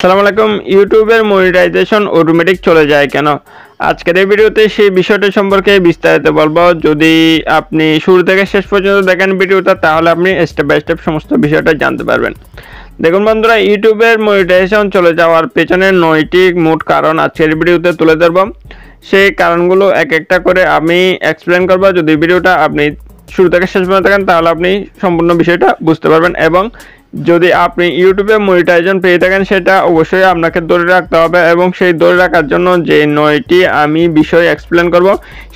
আসসালামু আলাইকুম। ইউটিউবের মনিটাইজেশন অটোমেটিক চলে যায় কেন? আজকের এই ভিডিওতে সেই বিষয়টা সম্পর্কে বিস্তারিত বলবো। যদি আপনি শুরু থেকে শেষ পর্যন্ত দেখেন ভিডিওটা, তাহলে আপনি স্টেপ বাই স্টেপ সমস্ত বিষয়টা জানতে পারবেন। দেখুন বন্ধুরা, ইউটিউবের মনিটাইজেশন চলে যাওয়ার পেছনে 9টি মোট কারণ আজকের ভিডিওতে তুলে ধরব। সেই কারণগুলো এক একটা করে আমি এক্সপ্লেন করব। যদি ভিডিওটা আপনি শুরু থেকে শেষ পর্যন্ত দেখেন, তাহলে আপনি সম্পূর্ণ বিষয়টা বুঝতে পারবেন। এবং যদি আপনি ইউটিউবে মনিটাইজেশন পেয়ে থাকেন, সেটা অবশ্যই আপনাকে ধরে রাখতে হবে। এবং সেই ধরে রাখার জন্য যে 9টি আমি বিষয় এক্সপ্লেন করব,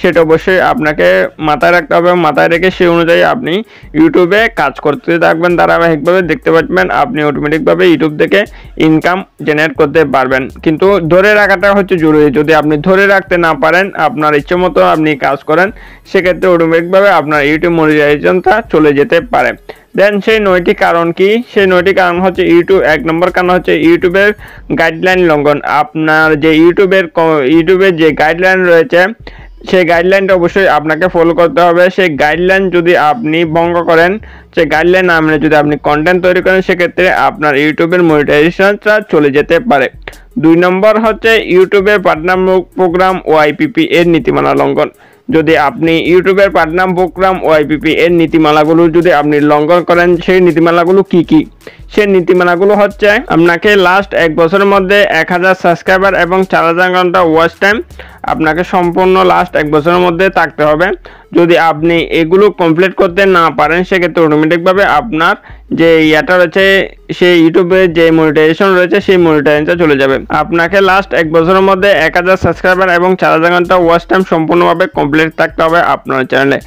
সেটা অবশ্যই আপনাকে মাথায় রাখতে হবে। মাথায় রেখে সেই অনুযায়ী আপনি ইউটিউবে কাজ করতে থাকবেন, ধারাবাহিকভাবে দেখতে পাচ্ছেন আপনি অটোমেটিকভাবে ইউটিউব থেকে ইনকাম জেনারেট করতে পারবেন। কিন্তু ধরে রাখাটা হচ্ছে জরুরি। যদি আপনি ধরে রাখতে না পারেন, আপনার ইচ্ছে মতো আপনি কাজ করেন, সেক্ষেত্রে অটোমেটিকভাবে আপনার ইউটিউব মনিটাইজেশনটা চলে যেতে পারে। দেন সেই 9টি কারণ কি? সেই 9টি কারণ হচ্ছে এক নম্বর কারণ হচ্ছে ইউটিউবের গাইডলাইন লঙ্ঘন। আপনার যে ইউটিউবের যে গাইডলাইন রয়েছে, সেই গাইডলাইনটা অবশ্যই আপনাকে ফলো করতে হবে। সেই গাইডলাইন যদি আপনি ভঙ্গ করেন, সেই গাইডলাইন না মেনে যদি আপনি কন্টেন্ট তৈরি করেন, সেক্ষেত্রে আপনার ইউটিউবের মনিটাইজেশনটা চলে যেতে পারে। 2 নম্বর হচ্ছে ইউটিউবের পার্টনার প্রোগ্রাম ওআইপিপি এর নীতিমালা লঙ্ঘন। যদি আপনি ইউটিউবের পার্টনার প্রোগ্রাম ওআইপিপি এর নীতিমালাগুলো যদি আপনি লঙ্ঘন করেন, সেই নীতিমালাগুলো কি কি? সেই নীতিমালাগুলো হচ্ছে আপনাকে লাস্ট 1 বছরের মধ্যে 1000 সাবস্ক্রাইবার এবং 4000 ঘন্টা ওয়াচ টাইম আপনাকে সম্পূর্ণ লাস্ট 1 বছরের মধ্যে থাকতে হবে। যদি আপনি এগুলো কমপ্লিট করতে না পারেন, সেক্ষেত্রে অটোমেটিকভাবে আপনার যে ইয়াটা রয়েছে, সেই ইউটিউবে যে মনিটাইজেশন রয়েছে, সেই মনিটাইজেশনটা চলে যাবে। আপনাকে লাস্ট 1 বছরের মধ্যে 1000 সাবস্ক্রাইবার এবং 4000 ঘন্টা ওয়াচ টাইম সম্পূর্ণভাবে কমপ্লিট থাকতে হবে আপনার চ্যানেলে।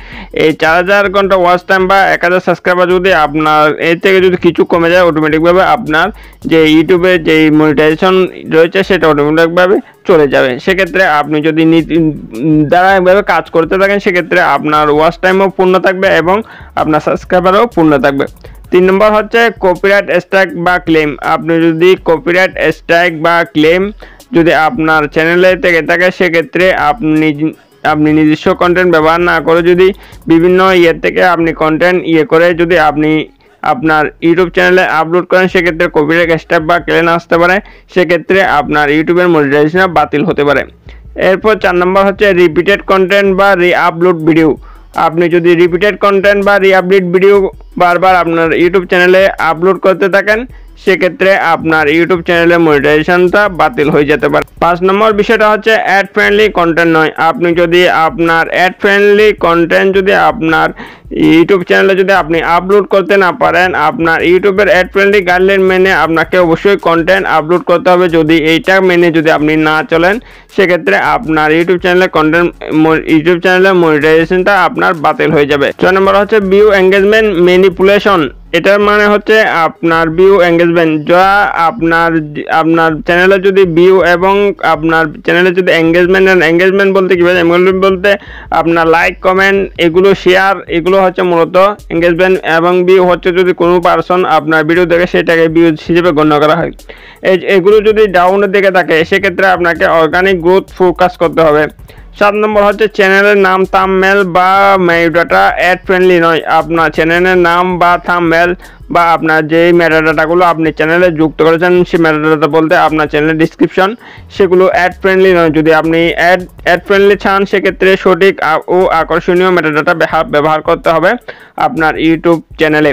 এই 4000 ঘন্টা ওয়াচ টাইম বা 1000 সাবস্ক্রাইবার যদি আপনার এর থেকে যদি কিছু কমে যায়, অটোমেটিকভাবে আপনার যে ইউটিউবে যে মনিটাইজেশন রয়েছে, সেটা অটোমেটিকভাবে চলে যাবে। সেক্ষেত্রে আপনি যদি ধারাবাহিকভাবে কাজ করতে থাকেন, সেক্ষেত্রে আপনার ওয়াচ টাইমও পূর্ণ থাকবে এবং আপনার সাবস্ক্রাইবারও পূর্ণ থাকবে। 3 নম্বর হচ্ছে কপিরাইট স্ট্রাইক বা ক্লেম। আপনি যদি কপিরাইট স্ট্রাইক বা ক্লেম যদি আপনার চ্যানেলে থেকে থাকে, সেক্ষেত্রে আপনি নিজস্ব কন্টেন্ট ব্যবহার না করে যদি বিভিন্ন থেকে আপনি কন্টেন্ট করে যদি আপনি আপনার ইউটিউব চ্যানেলে আপলোড করেন, সেক্ষেত্রে কপিরাইট স্ট্রাইক বা ক্লেম আসতে পারে। সেক্ষেত্রে আপনার ইউটিউবের মনিটাইজেশন বাতিল হতে পারে। এরপর 4 নম্বর হচ্ছে রিপিটেড কন্টেন্ট বা রি-আপলোড ভিডিও। আপনি যদি রিপিটেড কন্টেন্ট বা রি-আপলোড ভিডিও বারবার আপনার ইউটিউব চ্যানেলে আপলোড করতে থাকেন, সেক্ষেত্রে আপনার ইউটিউব চ্যানেলের মনিটাইজেশনটা বাতিল হয়ে যেতে পারে। 5 নম্বর বিষয়টা হচ্ছে অ্যাড ফ্রেন্ডলি কন্টেন্ট নয়। আপনি যদি আপনার অ্যাড ফ্রেন্ডলি কন্টেন্ট যদি আপনার ইউটিউব চ্যানেলে যদি আপনি আপলোড করতে না পারেন, আপনার ইউটিউবের অ্যাড ফ্রেন্ডলি গাইডলাইন মেনে আপনাকে অবশ্যই কন্টেন্ট আপলোড করতে হবে। যদি এইটা মেনে যদি আপনি না চলেন, সেক্ষেত্রে আপনার ইউটিউব চ্যানেলের মনিটাইজেশনটা আপনার বাতিল হয়ে যাবে। 6 নম্বর হচ্ছে ভিউ এঙ্গেজমেন্ট ম্যানিপুলেশন। এটার মানে হচ্ছে আপনার ভিউ এঙ্গেজমেন্ট, যা আপনার চ্যানেলে যদি ভিউ এবং আপনার চ্যানেলে যদি এঙ্গেজমেন্ট বলতে কি বোঝায়? এঙ্গেজমেন্ট বলতে আপনার লাইক, কমেন্ট, এগুলো শেয়ার, এগুলো হচ্ছে মূলত এঙ্গেজমেন্ট। এবং ভিউ হচ্ছে যদি কোনো পারসন আপনার ভিডিও দেখে, সেটাকে ভিউ হিসেবে গণ্য করা হয়। এগুলো যদি ডাউনের দিকে থাকে, সেক্ষেত্রে আপনাকে অর্গানিক গ্রোথ ফোকাস করতে হবে। 7 নম্বর হচ্ছে চ্যানেলের নাম, থাম্বনেল বা মেটাডাটা অ্যাড ফ্রেন্ডলি নয়। আপনার চ্যানেলের নাম বা থাম্বনেল বা আপনার যে মেটাডাটাগুলো আপনি চ্যানেলে যুক্ত করেছেন, সেই মেটাডাটা বলতে আপনার চ্যানেলের ডিসক্রিপশন, সেগুলো অ্যাড ফ্রেন্ডলি নয়। যদি আপনি অ্যাড ফ্রেন্ডলি চান, সেক্ষেত্রে সঠিক ও আকর্ষণীয় মেটাডাটা ব্যবহার করতে হবে আপনার ইউটিউব চ্যানেলে।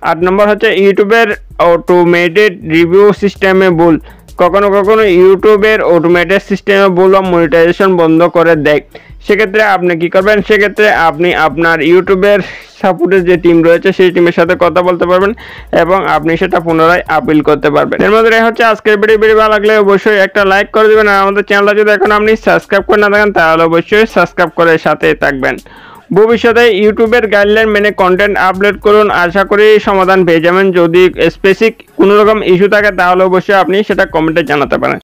8 নম্বর হচ্ছে ইউটিউবের অটোমেটেড রিভিউ সিস্টেমে ভুল। কখনো ইউটিউবের অটোমেটেড সিস্টেমে ভুল বা মনিটাইজেশন বন্ধ করে দেয়। সেক্ষেত্রে আপনি কি করবেন? সেক্ষেত্রে আপনি আপনার ইউটিউবের সাপোর্টের যে টিম রয়েছে, সেই টিমের সাথে কথা বলতে পারবেন এবং আপনি সেটা পুনরায় আপিল করতে পারবেন। এর মধ্যে হচ্ছে আজকের ভিডিও ভালো লাগলে অবশ্যই একটা লাইক করে দেবেন। আর আমাদের চ্যানেলটা যদি এখন আপনি সাবস্ক্রাইব করে না থাকেন, তাহলে অবশ্যই সাবস্ক্রাইব করে সাথে থাকবেন। ভবিষ্যতে ইউটিউবের গাইডলাইন মেনে কন্টেন্ট আপলোড করুন, আশা করি সমাধান পেয়ে যাবেন। যদি স্পেসিফিক কোনো রকম ইস্যু থাকে, তাহলে অবশ্যই আপনি সেটা কমেন্টে জানাতে পারেন।